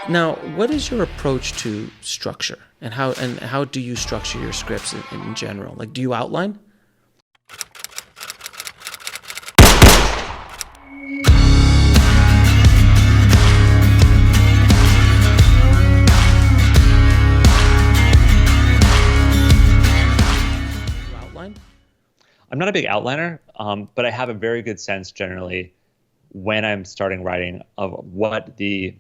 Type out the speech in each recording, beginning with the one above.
Now, what is your approach to structure, and how do you structure your scripts in general? Like, do you outline? I'm not a big outliner, but I have a very good sense generally when I'm starting writing of what the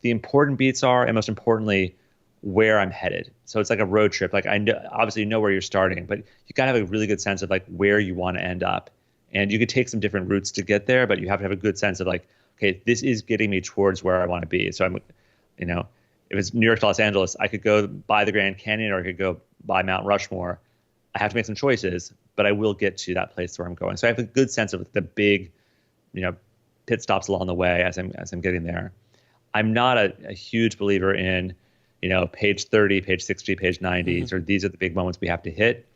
important beats are, and most importantly, where I'm headed. So it's like a road trip. Like obviously you know where you're starting, but you gotta have a really good sense of like where you want to end up. And you could take some different routes to get there, but you have to have a good sense of like, okay, this is getting me towards where I want to be. So if it's New York to Los Angeles, I could go by the Grand Canyon or I could go by Mount Rushmore. I have to make some choices, but I will get to that place where I'm going. So I have a good sense of the big, pit stops along the way as I'm getting there. I'm not a huge believer in, page 30, page 60, page 90, mm-hmm. or these are the big moments we have to hit.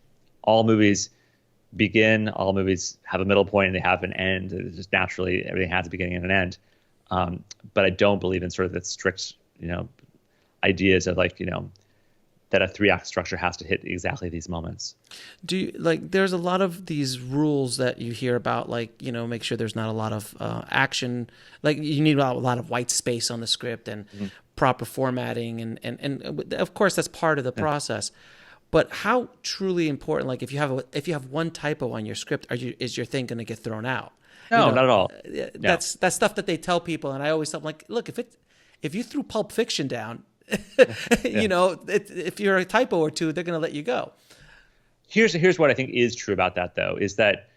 All movies begin, all movies have a middle point, and they have an end. It's just naturally, everything has a beginning and an end. But I don't believe in sort of the strict, ideas of like, that a 3-act structure has to hit exactly these moments. Do you, there's a lot of these rules that you hear about, make sure there's not a lot of action. Like you need a lot of white space on the script and mm-hmm. proper formatting. And of course that's part of the process. But how truly important, like if you have one typo on your script, is your thing going to get thrown out? No, not at all. That's stuff that they tell people. And I always tell them, like, look, if you threw Pulp Fiction down, if you're a typo or two, they're going to let you go. Here's what I think is true about that, though, is that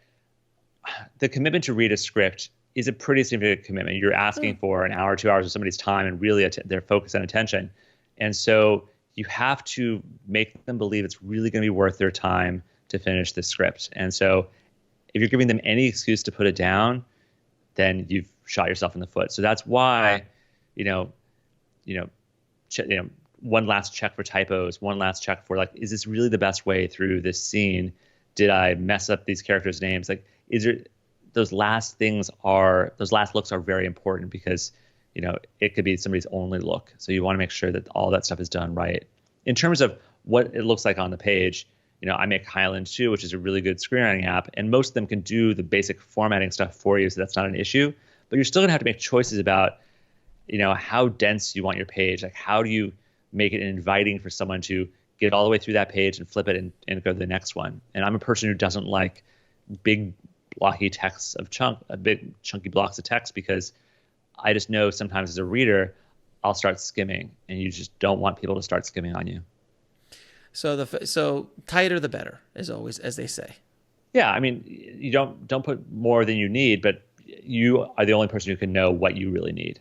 the commitment to read a script is a pretty significant commitment. You're asking for an hour, 2 hours of somebody's time and really their focus and attention. And so you have to make them believe it's really going to be worth their time to finish the script. And so if you're giving them any excuse to put it down, then you've shot yourself in the foot. So that's why, one last check for typos, one last check for like, is this really the best way through this scene? Did I mess up these characters' names? Like, those last looks are very important because, it could be somebody's only look. So you want to make sure that all that stuff is done right. In terms of what it looks like on the page, I make Highland too, which is a really good screenwriting app. And most of them can do the basic formatting stuff for you. So that's not an issue, but you're still gonna have to make choices about how dense you want your page. Like, how do you make it inviting for someone to get all the way through that page and flip it and go to the next one? And I'm a person who doesn't like big blocky texts big chunky blocks of text, because I just know sometimes as a reader, I'll start skimming, and you just don't want people to start skimming on you. So tighter the better, as always, as they say. Yeah, I mean, you don't put more than you need, but you are the only person who can know what you really need.